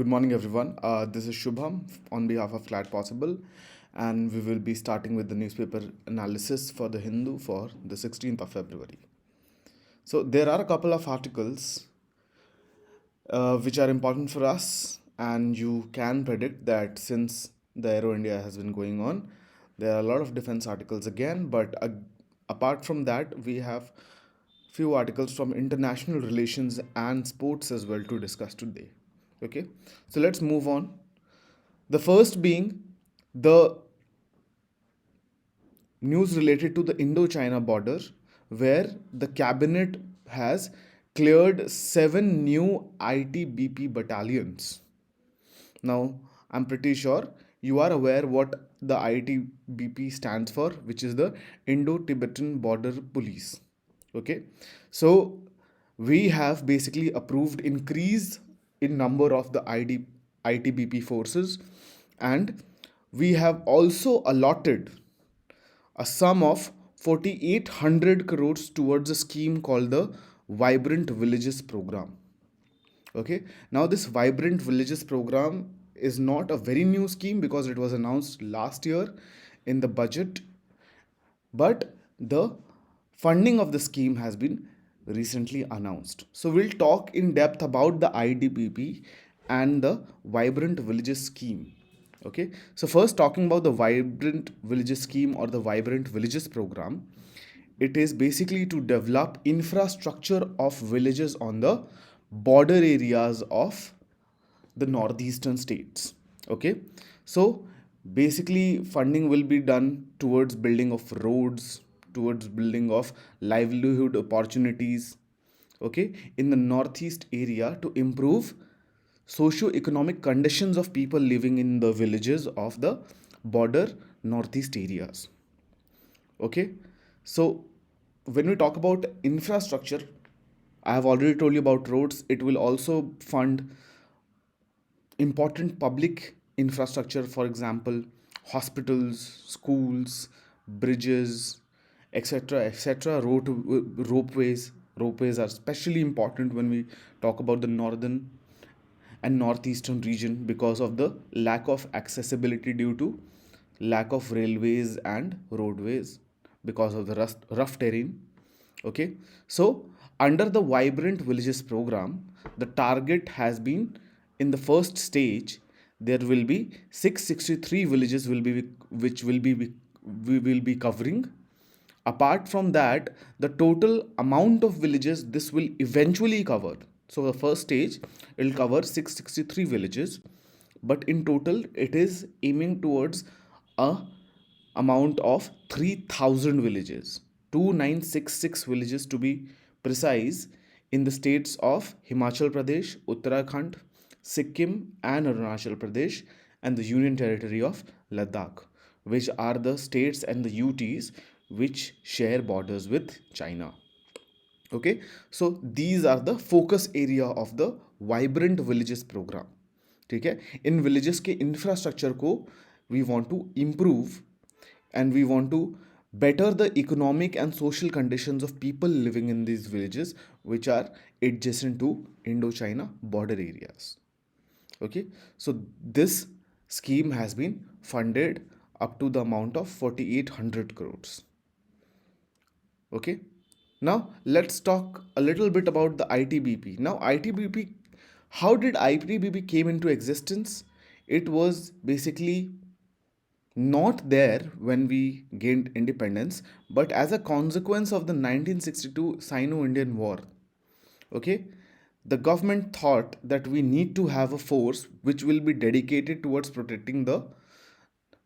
Good morning, everyone. This is Shubham on behalf of Flat Possible, and we will be starting with the newspaper analysis for the Hindu for the 16th of February. So, there are a couple of articles which are important for us, and you can predict that since the Aero India has been going on, there are a lot of defense articles again, but apart from that, we have few articles from international relations and sports as well to discuss today. Okay, so let's move on. The first being the news related to the Indochina border, where the cabinet has cleared 7 new ITBP battalions. Now, I'm pretty sure you are aware what the ITBP stands for, which is the Indo-Tibetan Border Police. Okay, so we have basically approved increase in number of the ITBP forces, and we have also allotted a sum of 4,800 crores towards a scheme called the Vibrant Villages Program. Okay, now this Vibrant Villages Program is not a very new scheme because it was announced last year in the budget, but the funding of the scheme has been recently announced. So we'll talk in depth about the IDPP and the Vibrant Villages scheme. Okay, so first talking about the Vibrant Villages scheme or the Vibrant Villages program, it is basically to develop infrastructure of villages on the border areas of the northeastern states. Okay, so basically funding will be done towards building of roads, towards building of livelihood opportunities, okay, in the northeast area to improve socio-economic conditions of people living in the villages of the border northeast areas. Okay, so when we talk about infrastructure, I have already told you about roads. It will also fund important public infrastructure, for example, hospitals, schools, bridges, etc. etc. Ropeways are especially important when we talk about the northern and northeastern region because of the lack of accessibility due to lack of railways and roadways because of the rough terrain. Okay, so under the Vibrant Villages program, the target has been in the first stage there will be 663 villages will be which will be we will be covering. Apart from that, the total amount of villages this will eventually cover. So the first stage it will cover 663 villages, but in total it is aiming towards a amount of 3,000 villages, 2966 villages to be precise, in the states of Himachal Pradesh, Uttarakhand, Sikkim, and Arunachal Pradesh, and the Union Territory of Ladakh, which are the states and the UTs which share borders with China. Okay, so these are the focus area of the Vibrant Villages program. ठीक है, इन villages के infrastructure को we want to improve and we want to better the economic and social conditions of people living in these villages which are adjacent to Indochina border areas. Okay, so this scheme has been funded up to the amount of 4,800 crores. Okay, now let's talk a little bit about the ITBP. Now ITBP, how did ITBP came into existence? It was basically not there when we gained independence, but as a consequence of the 1962 Sino-Indian War. Okay, the government thought that we need to have a force which will be dedicated towards protecting the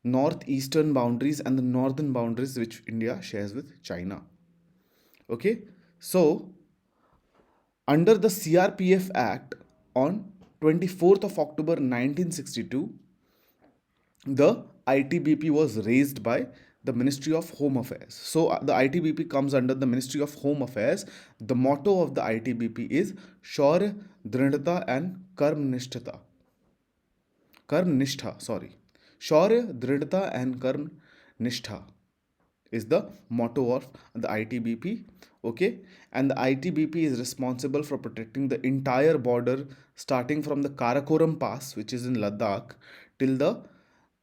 northeastern boundaries and the northern boundaries which India shares with China. Okay, so under the CRPF Act on 24th of October 1962, the ITBP was raised by the Ministry of Home Affairs. So the ITBP comes under the Ministry of Home Affairs. The motto of the ITBP is Shaurya, Dridhata and Karmnishtha. Shaurya, Dridhata and Karmnishtha is the motto of the ITBP Okay, and the ITBP is responsible for protecting the entire border starting from the Karakoram Pass, which is in Ladakh, till the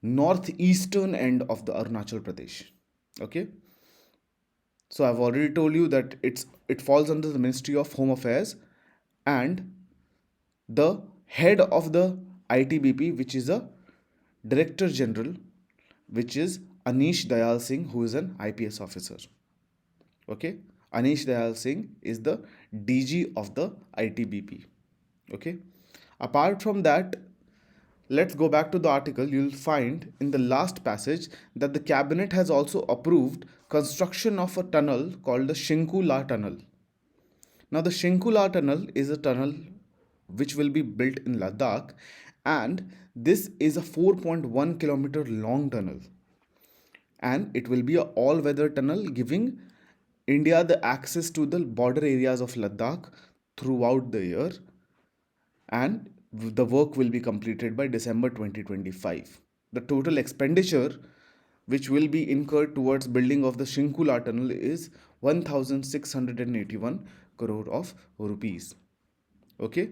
northeastern end of the Arunachal Pradesh. Okay, so I've already told you that it falls under the Ministry of Home Affairs, and the head of the ITBP, which is a Director General, which is Anish Dayal Singh, who is an IPS officer. Okay, Anish Dayal Singh is the DG of the ITBP. Okay, apart from that, let's go back to the article. You'll find in the last passage that the cabinet has also approved construction of a tunnel called the Shinkula Tunnel. Now, the Shinkula Tunnel is a tunnel which will be built in Ladakh, and this is a 4.1 kilometer long tunnel, and it will be a all-weather tunnel giving India the access to the border areas of Ladakh throughout the year, and the work will be completed by December 2025. The total expenditure which will be incurred towards building of the Shinkula tunnel is 1681 crore of rupees. Okay,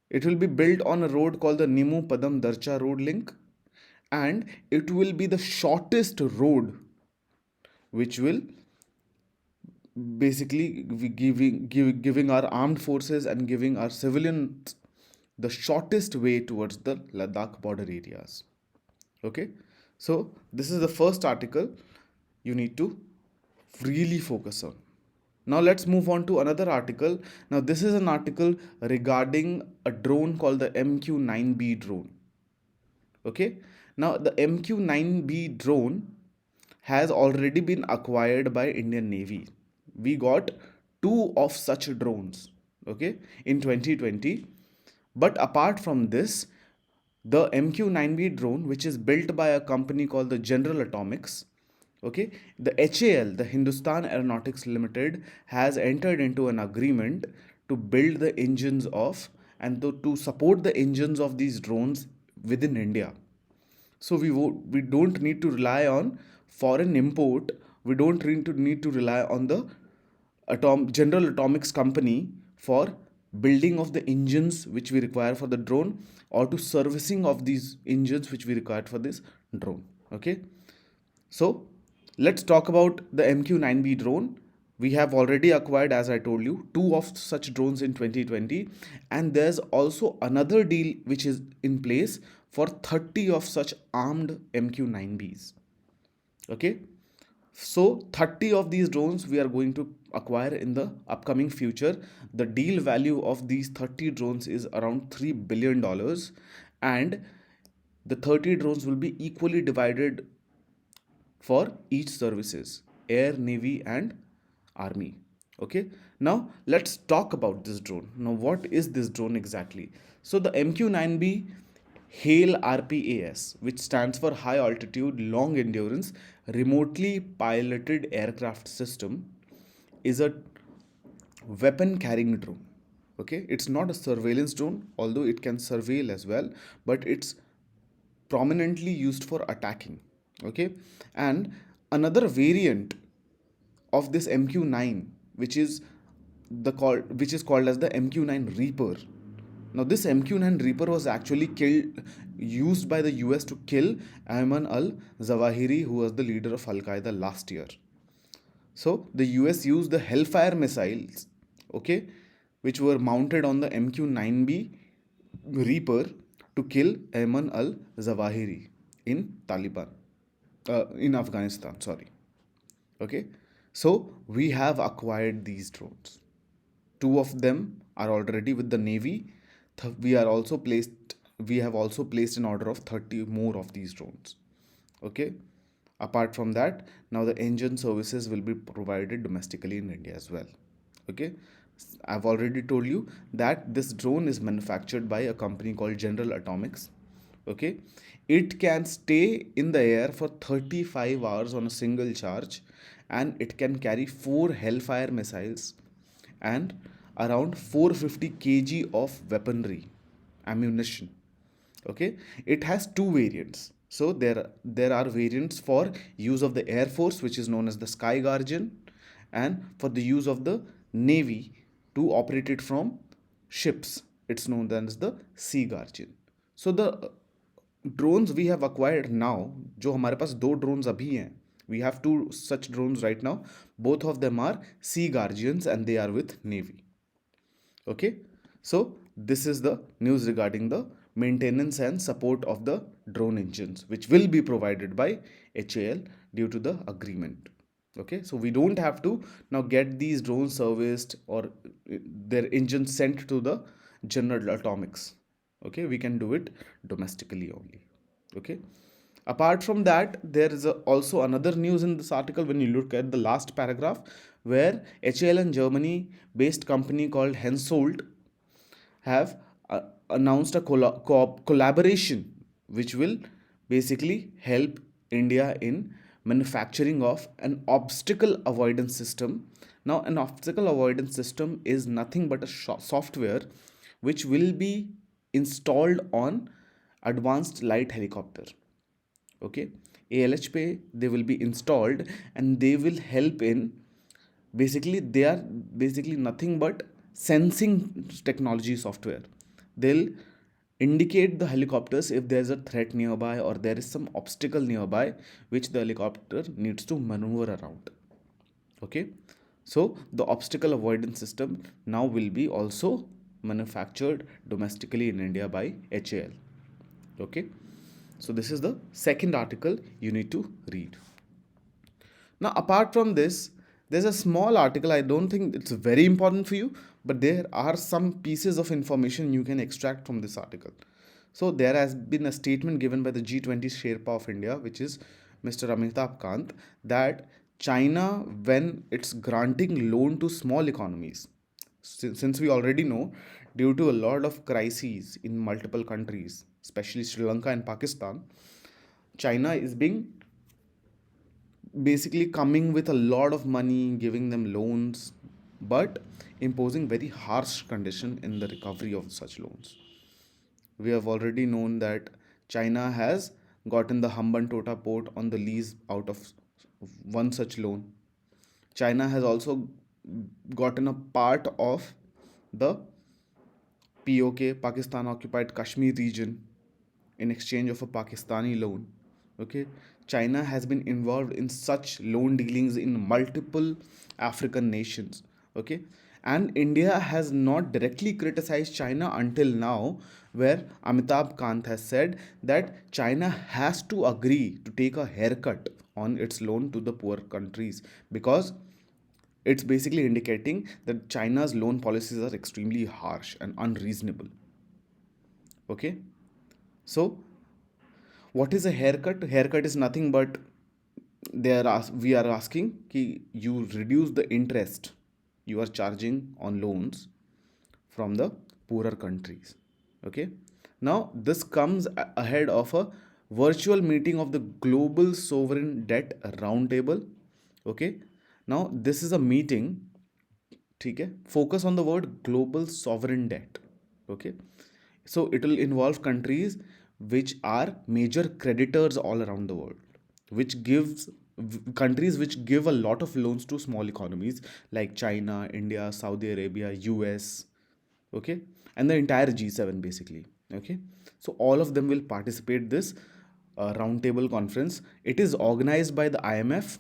it will be built on a road called the Nimu Padam Darcha road link, and it will be the shortest road which will basically giving our armed forces and giving our civilians the shortest way towards the Ladakh border areas. Okay, so this is the first article you need to really focus on. Now let's move on to another article. Now this is an article regarding a drone called the MQ9B drone. Okay, now the MQ9B drone has already been acquired by Indian Navy. We got two of such drones, okay, in 2020. But apart from this, the MQ9B drone, which is built by a company called the General Atomics, okay, the HAL, the Hindustan Aeronautics Limited, has entered into an agreement to build the engines of and to support the engines of these drones within India. So we don't need to rely on foreign import. We don't need to rely on the General Atomics company for building of the engines which we require for the drone, or to servicing of these engines which we require for this drone. Okay, so let's talk about the MQ9B drone. We have already acquired, as I told you, two of such drones in 2020, and there's also another deal which is in place for 30 of such armed MQ9Bs. Okay, so 30 of these drones we are going to acquire in the upcoming future. The deal value of these 30 drones is around $3 billion, and the 30 drones will be equally divided for each services: air, navy, and army. Okay, now let's talk about this drone. Now, what is this drone exactly? So the MQ9B HAIL RPAS, which stands for High Altitude Long Endurance Remotely Piloted Aircraft System, is a weapon carrying drone. Okay, it's not a surveillance drone, although it can surveil as well, but it's prominently used for attacking. Okay, and another variant of this MQ9, which is called as the MQ9 Reaper. Now this MQ9 Reaper was actually used by the US to kill Ayman al-Zawahiri, who was the leader of Al-Qaeda last year. So the US used the Hellfire missiles, okay, which were mounted on the MQ9B Reaper to kill Ayman al-Zawahiri in Afghanistan. Sorry. Okay, so we have acquired these drones. Two of them are already with the Navy. We have also placed an order of 30 more of these drones. Okay, apart from that, now the engine services will be provided domestically in India as well. Okay, I've already told you that this drone is manufactured by a company called General Atomics. Okay, it can stay in the air for 35 hours on a single charge, and it can carry 4 Hellfire missiles and around 450 kg of weaponry, ammunition. Okay, it has two variants. So there are variants for use of the Air Force, which is known as the Sky Guardian, and for the use of the navy to operate it from ships. It's known as the sea guardian. So the drones we have acquired now, जो हमारे पास दो drones अभी हैं, we have two such drones right now. Both of them are sea guardians and they are with navy. Okay, so this is the news regarding the maintenance and support of the drone engines, which will be provided by HAL due to the agreement. Okay, so we don't have to now get these drones serviced or their engines sent to the General Atomics. Okay, we can do it domestically only. Okay, apart from that, there is also another news in this article when you look at the last paragraph, where HAL and Germany based company called Hensoldt have announced a collaboration which will basically help India in manufacturing of an obstacle avoidance system. Now, an obstacle avoidance system is nothing but a software which will be installed on advanced light helicopter. Okay, ALHP, they will be installed and they will help in, basically they are basically nothing but sensing technology software. They'll indicate the helicopters if there's a threat nearby or there is some obstacle nearby which the helicopter needs to maneuver around. Okay, so the obstacle avoidance system now will be also manufactured domestically in India by HAL. Okay, so this is the second article you need to read. Now, apart from this, there's a small article. I don't think it's very important for you, but there are some pieces of information you can extract from this article. So, there has been a statement given by the G20 Sherpa of India, which is Mr. Amitabh Kant, that China, when it's granting loan to small economies, since we already know, due to a lot of crises in multiple countries, especially Sri Lanka and Pakistan, China is being basically coming with a lot of money, giving them loans, but imposing very harsh condition in the recovery of such loans. We have already known that China has gotten the Hambantota port on the lease out of one such loan. China has also gotten a part of the POK, Pakistan occupied Kashmir region, in exchange of a Pakistani loan. Okay, China has been involved in such loan dealings in multiple African nations. Okay, and India has not directly criticized China until now, where Amitabh Kant has said that China has to agree to take a haircut on its loan to the poor countries, because it's basically indicating that China's loan policies are extremely harsh and unreasonable. Okay, so what is a haircut? Haircut is nothing but we are asking कि you reduce the interest you are charging on loans from the poorer countries. Okay, now this comes ahead of a virtual meeting of the global sovereign debt roundtable. Okay, now this is a meeting, ठीक है, focus on the word global sovereign debt. Okay, so it will involve countries which are major creditors all around the world, which gives countries which give a lot of loans to small economies like China, India, Saudi Arabia, US. Okay, and the entire G7 basically. Okay, so all of them will participate this roundtable conference. It is organized by the IMF,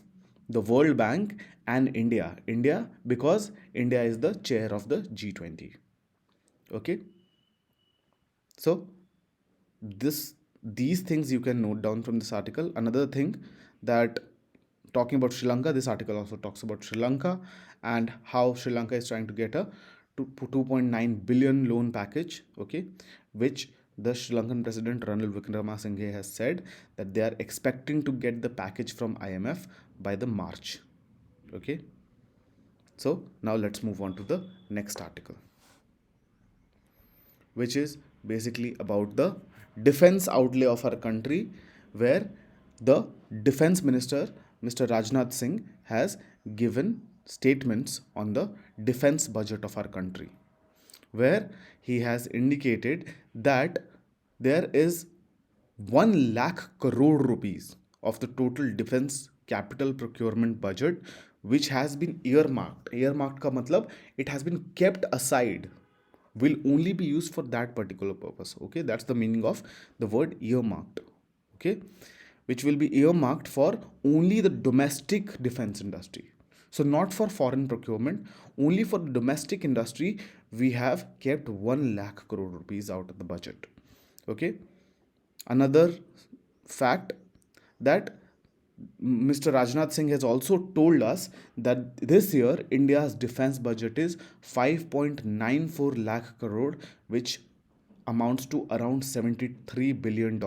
the World Bank, and India, because India is the chair of the G20. Okay, so these things you can note down from this article. Another thing, that talking about Sri Lanka, this article also talks about Sri Lanka and how Sri Lanka is trying to get a 2.9 billion loan package. Okay, which the Sri Lankan president Ranil Wickremesinghe has said that they are expecting to get the package from IMF by the March. Okay, so now let's move on to the next article, which is basically about the defense outlay of our country, where the defense minister, Mr. Rajnath Singh, has given statements on the defense budget of our country, where he has indicated that there is 1 lakh crore rupees of the total defense capital procurement budget which has been earmarked. Earmarked ka matlab it has been kept aside, will only be used for that particular purpose. Okay, that's the meaning of the word earmarked. Okay, which will be earmarked for only the domestic defense industry. So not for foreign procurement, only for the domestic industry we have kept 1 lakh crore rupees out of the budget. Okay, another fact that Mr. Rajnath Singh has also told us that this year India's defense budget is 5.94 lakh crore, which amounts to around $73 billion,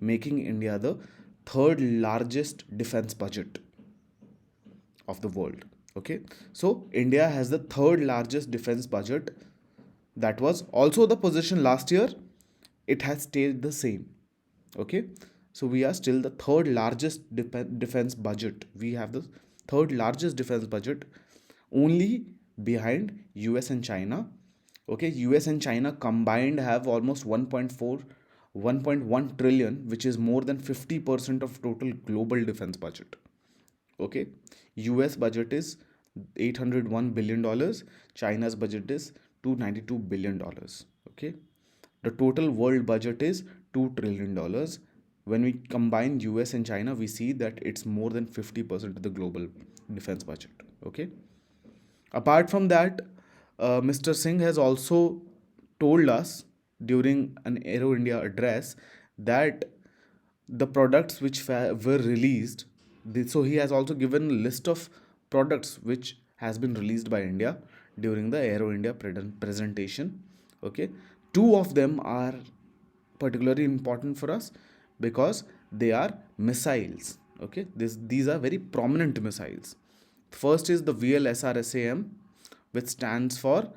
making India the third largest defense budget of the world. Okay, so India has the third largest defense budget. That was also the position last year. It has stayed the same. Okay, so we are still the third largest defense budget. We have the third largest defense budget, only behind US and China. Okay, US and China combined have almost 1.1 trillion, which is more than 50% of total global defense budget. Okay, US budget is $801 billion, China's budget is $292 billion. Okay, the total world budget is $2 trillion. When we combine US and China, we see that it's more than 50% of the global defense budget. Okay, apart from that, Mr. Singh has also told us during an Aero India address that the products which were released, so he has also given a list of products which has been released by India during the Aero India presentation. Okay, two of them are particularly important for us because they are missiles. Okay, these are very prominent missiles. First is the VLSRSAM, which stands for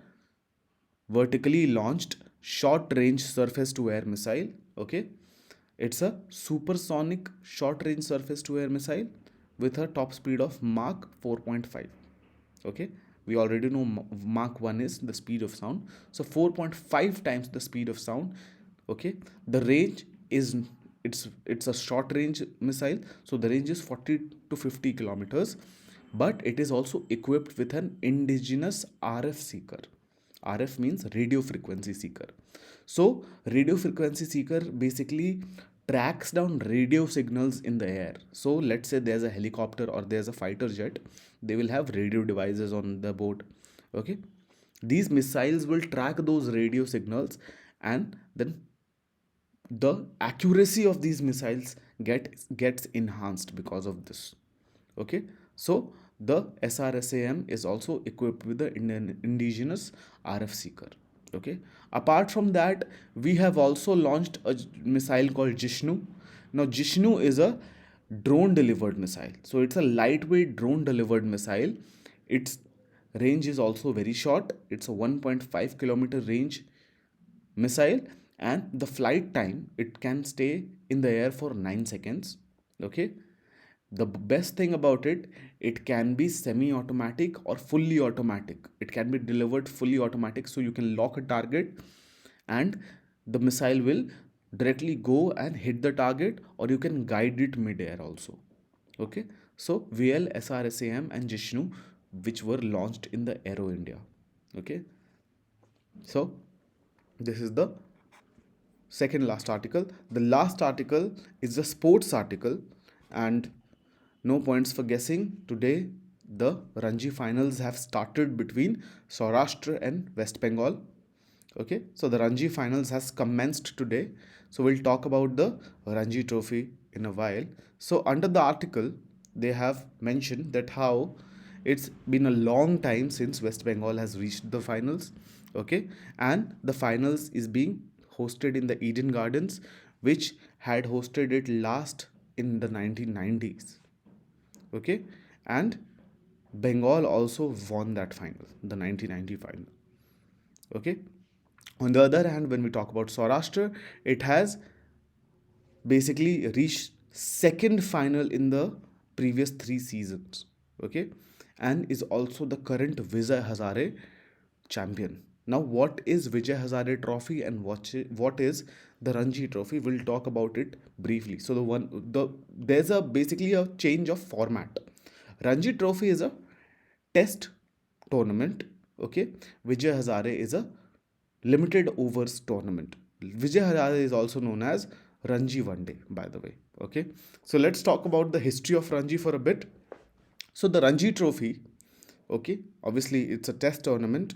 vertically launched short range surface to air missile. Okay, it's a supersonic short range surface to air missile with a top speed of Mach 4.5. Okay, we already know Mach 1 is the speed of sound, so 4.5 times the speed of sound. Okay, the range is, it's a short range missile, so the range is 40 to 50 kilometers, but it is also equipped with an indigenous RF seeker. RF means radio frequency seeker. So radio frequency seeker basically tracks down radio signals in the air. So let's say there's a helicopter or there's a fighter jet, they will have radio devices on the board. Okay, these missiles will track those radio signals, and then the accuracy of these missiles gets enhanced because of this. Okay, so the SRSAM is also equipped with the indigenous RF seeker. Okay, apart from that, we have also launched a missile called Jishnu. Now Jishnu is a drone delivered missile, so it's a lightweight drone delivered missile. Its range is also very short. It's a 1.5 kilometer range missile, and the flight time, it can stay in the air for 9 seconds. Okay, the best thing about it, it can be semi automatic or fully automatic. It can be delivered fully automatic, so you can lock a target and the missile will directly go and hit the target, or you can guide it mid-air also. Okay, so VL, SRSAM and Jishnu, which were launched in the Aero India. Okay, so this is the second last article. The last article is the sports article, and no points for guessing. Today the Ranji Finals have started between Saurashtra and West Bengal. Okay, so the Ranji Finals has commenced today. So we'll talk about the Ranji Trophy in a while. So under the article, they have mentioned that how it's been a long time since West Bengal has reached the finals. Okay, and the finals is being hosted in the Eden Gardens, which had hosted it last in the 1990s. Okay, and Bengal also won that final, the 1990 final. Okay, on the other hand, when we talk about Saurashtra, it has basically reached second final in the previous 3 seasons. Okay, and is also the current Vijay Hazare champion. Now, what is Vijay Hazare Trophy and what is the Ranji Trophy? We'll talk about it briefly. So there's a basically a change of format. Ranji Trophy is a test tournament. Okay, Vijay Hazare is a limited overs tournament. Vijay Hazare is also known as Ranji One Day, by the way. Okay, so let's talk about the history of Ranji for a bit. So the Ranji Trophy, okay, obviously it's a test tournament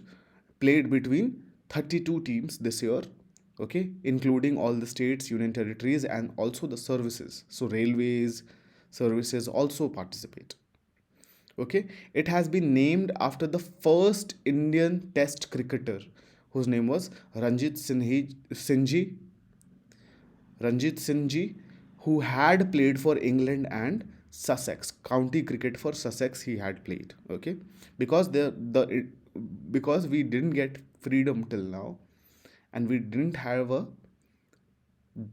played between 32 teams this year, okay, including all the states, union territories, and also the services. So railways, services also participate. Okay, it has been named after the first Indian Test cricketer, whose name was Sinji, Ranjit Singh, who had played for England and Sussex, county cricket for Sussex. He had played. Okay, because because we didn't get freedom till now, and we didn't have a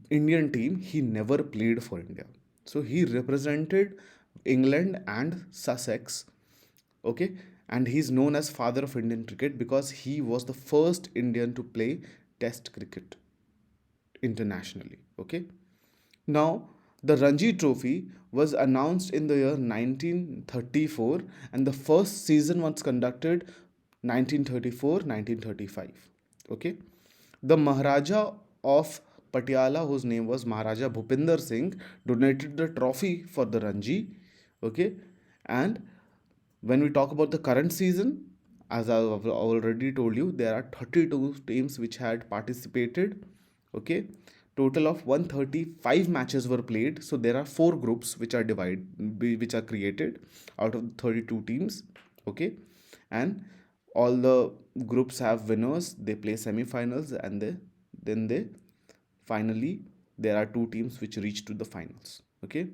Indian team. He never played for India, so he represented England and Sussex. Okay, and he's known as father of Indian cricket because he was the first Indian to play Test cricket internationally. Okay, now the Ranji Trophy was announced in the year 1934, and the first season was conducted 1934 1935. Okay, the Maharaja of Patiala, whose name was Maharaja Bhupinder Singh, donated the trophy for the Ranji. Okay, and when we talk about the current season, as I've already told you, there are 32 teams which had participated. Okay, total of 135 matches were played. So there are four groups which are which are created out of 32 teams. Okay, and all the groups have winners. They play semi-finals, and then they finally there are two teams which reach to the finals. Okay,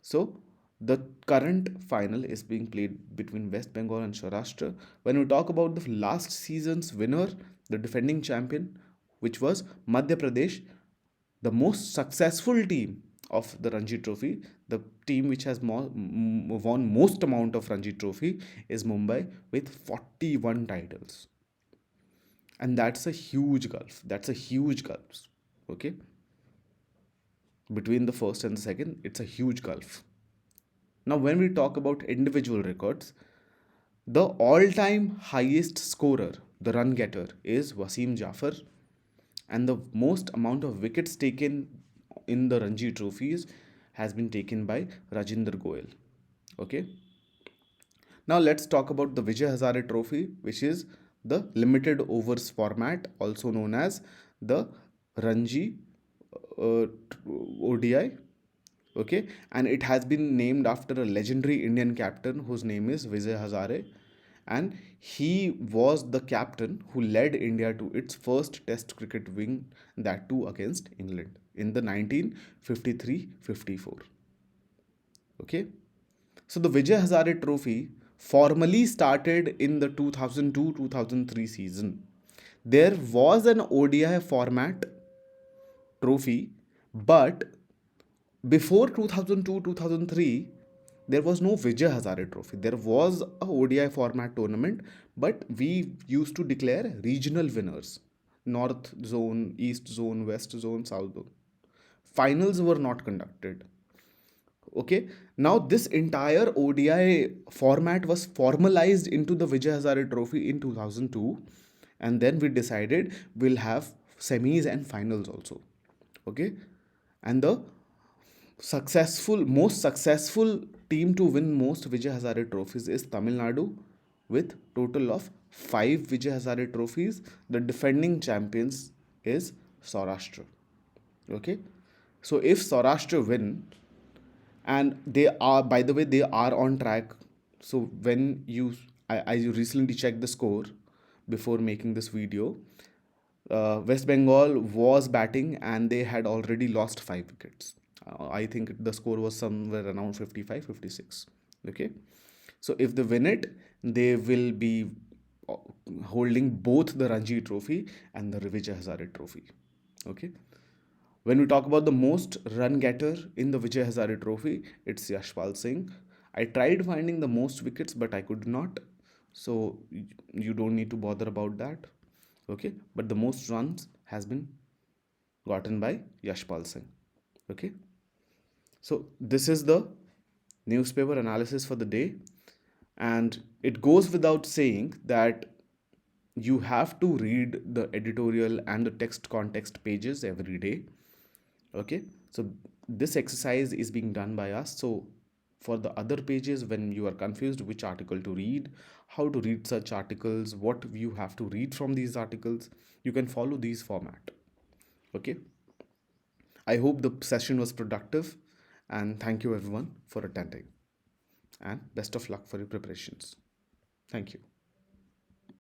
so the current final is being played between West Bengal and Saurashtra. When we talk about the last season's winner, the defending champion, which was Madhya Pradesh, the most successful team of the Ranji Trophy, the team which has won most amount of Ranji Trophy, is Mumbai with 41 titles. And that's a huge gulf. That's a huge gulf. Okay? Between the first and the second, it's a huge gulf. Now, when we talk about individual records, the all time highest scorer, the run getter, is Wasim Jafar, and the most amount of wickets taken in the Ranji trophies has been taken by Rajinder Goyal. Okay. Now let's talk about the Vijay Hazare Trophy, which is the limited overs format, also known as the Ranji ODI. Okay, and it has been named after a legendary Indian captain whose name is Vijay Hazare, and he was the captain who led India to its first Test cricket win, that too against England in the 1953-54. Okay, so the Vijay Hazare Trophy formally started in the 2002-2003 season. There was an ODI format trophy, but before 2002-2003, there was no Vijay Hazare Trophy. There was a ODI format tournament, but we used to declare regional winners: North Zone, East Zone, West Zone, South Zone. Finals were not conducted. Okay, now this entire ODI format was formalized into the Vijay Hazare Trophy in 2002, and then we decided we'll have semis and finals also. Okay, and the most successful team to win most Vijay Hazare trophies is Tamil Nadu with total of 5 Vijay Hazare trophies. The defending champions is Saurashtra. Okay, so if Saurashtra win, and they are, by the way, they are on track. So when I recently checked the score before making this video. West Bengal was batting and they had already lost 5 wickets. I think the score was somewhere around 55-56. Okay, so if they win it, they will be holding both the Ranji Trophy and the Vijay Hazare Trophy. Okay, when we talk about the most run getter in the Vijay Hazare Trophy, it's Yashpal Singh. I tried finding the most wickets, but I could not. So you don't need to bother about that. Okay, but the most runs has been gotten by Yashpal Singh. Okay, so this is the newspaper analysis for the day, and it goes without saying that you have to read the editorial and the text context pages every day. Okay, so this exercise is being done by us. So for the other pages, when you are confused which article to read, how to read such articles, what you have to read from these articles, you can follow these format. Okay, I hope the session was productive, and thank you everyone for attending, and best of luck for your preparations. Thank you.